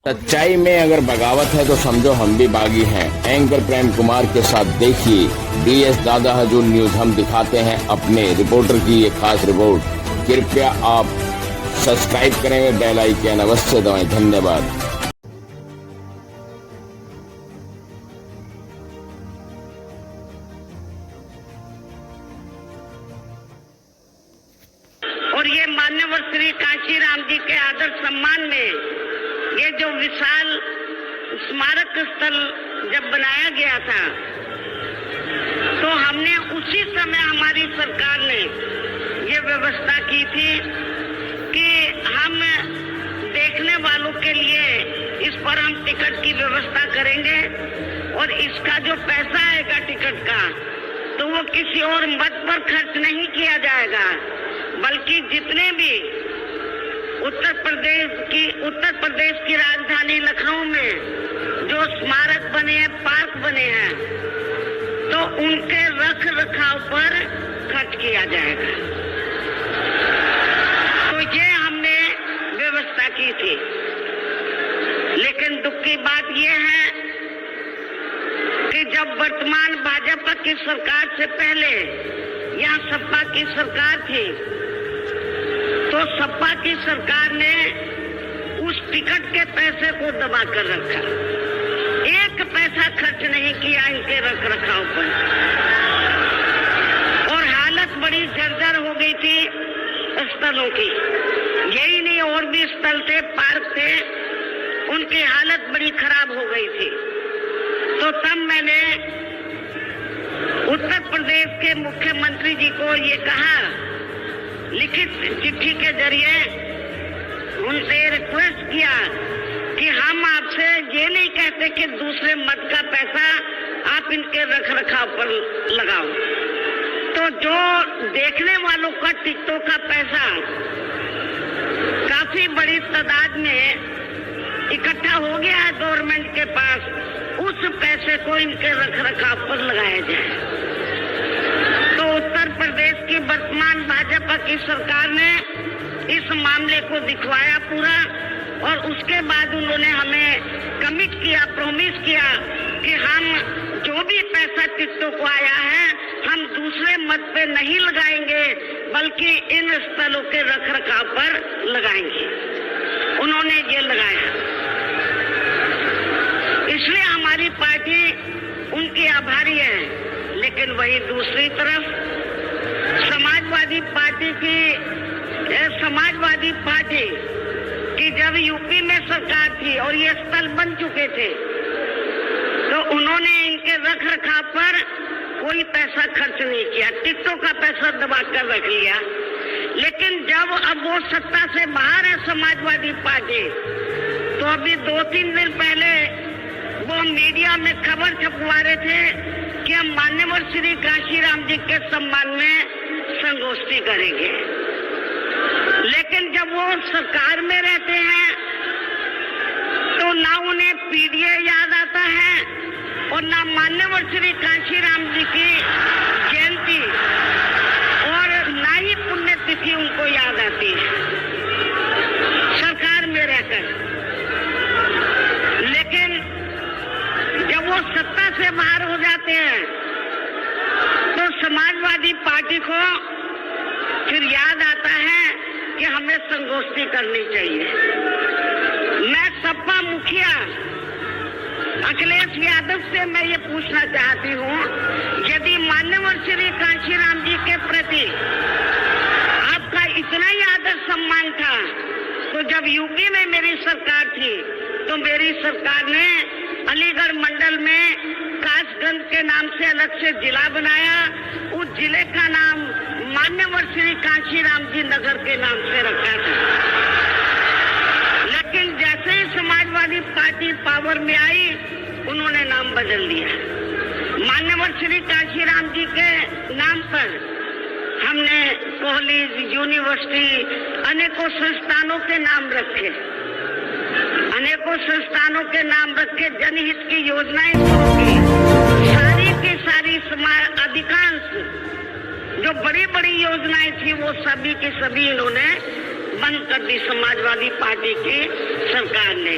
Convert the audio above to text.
सच्चाई में अगर बगावत है तो समझो हम भी बागी हैं। एंकर प्रेम कुमार के साथ देखिए DS दादा हजूर न्यूज। हम दिखाते हैं अपने रिपोर्टर की ये खास रिपोर्ट। कृपया आप सब्सक्राइब करें, बेल आइकन अवश्य दबाएं। धन्यवाद। और ये मान्यवर श्री कांशीराम जी के आदर सम्मान में ये जो विशाल स्मारक स्थल जब बनाया गया था तो हमने उसी समय हमारी सरकार ने ये व्यवस्था की थी कि हम देखने वालों के लिए इस पर हम टिकट की व्यवस्था करेंगे और इसका जो पैसा आएगा टिकट का तो वो किसी और मत पर खर्च नहीं किया जाएगा, बल्कि जितने भी उत्तर प्रदेश की राजधानी लखनऊ में जो स्मारक बने हैं, पार्क बने हैं, तो उनके रख रखाव पर खर्च किया जाएगा। तो ये हमने व्यवस्था की थी। लेकिन दुख की बात यह है कि जब वर्तमान भाजपा की सरकार से पहले यहाँ सपा की सरकार थी तो सपा की सरकार ने उस टिकट के पैसे को दबा कर रखा, एक पैसा खर्च नहीं किया इनके रख रखाव पर। और हालत बड़ी जर्जर हो गई थी स्थलों की। यही नहीं, और भी स्थल थे, पार्क थे, उनकी हालत बड़ी खराब हो गई थी। तो तब मैंने उत्तर प्रदेश के मुख्यमंत्री जी को ये कहा, लिखित चिट्ठी के जरिए उनसे रिक्वेस्ट किया कि हम आपसे ये नहीं कहते कि दूसरे मत का पैसा आप इनके रख रखाव पर लगाओ। तो जो देखने वालों का टिकटों का पैसा काफी बड़ी तादाद में इकट्ठा हो गया है गवर्नमेंट के पास, उस पैसे को इनके रख रखाव पर लगाया जाए। तो उत्तर प्रदेश की वर्तमान भाजपा की सरकार ने इस मामले को दिखवाया पूरा, और उसके बाद उन्होंने हमें कमिट किया, प्रॉमिस किया कि हम जो भी पैसा टिकटों को आया है हम दूसरे मत पे नहीं लगाएंगे, बल्कि इन स्थलों के रख रखाव पर लगाएंगे। उन्होंने ये लगाया, इसलिए हमारी पार्टी उनकी आभारी है। लेकिन वही दूसरी तरफ समाजवादी पार्टी की जब यूपी में सरकार थी और ये स्थल बन चुके थे तो उन्होंने इनके रख रखाव पर कोई पैसा खर्च नहीं किया, टिकटों का पैसा दबा कर रख लिया। लेकिन जब अब वो सत्ता से बाहर है समाजवादी पार्टी, तो अभी 2-3 दिन पहले वो मीडिया में खबर छपवा रहे थे कि हम मान्यवर श्री कांशीराम जी के सम्मान में संगोष्ठी करेंगे। लेकिन जब वो सरकार में रहते हैं तो ना उन्हें PDA याद आता है और ना मान्यवर श्री कांशीराम जी की जयंती और ना ही पुण्यतिथि उनको याद आती है सरकार में रहकर। लेकिन जब वो सत्ता से बाहर हो जाते हैं तो समाजवादी पार्टी को फिर याद आता है कि हमें संगोष्ठी करनी चाहिए। मैं सपा मुखिया अखिलेश यादव से मैं ये पूछना चाहती हूँ, यदि मान्यवर श्री कांशीराम जी के प्रति आपका इतना ही आदर सम्मान था तो जब यूपी में मेरी सरकार थी तो मेरी सरकार ने अलीगढ़ मंडल में कासगंज के नाम से अलग से जिला बनाया, उस जिले का नाम मान्यवर श्री कांशीराम जी नगर के नाम से रखा था। लेकिन जैसे ही समाजवादी पार्टी पावर में आई उन्होंने नाम बदल दिया। मान्यवर श्री कांशीराम जी के नाम पर हमने कॉलेज, यूनिवर्सिटी, अनेकों संस्थानों के नाम रखे, अनेकों संस्थानों के नाम रखे, जनहित की योजनाएं शुरू की। सारी की सारी अधिकांश जो बड़ी बड़ी योजनाएं थी वो सभी की सभी इन्होंने बंद कर दी समाजवादी पार्टी की सरकार ने।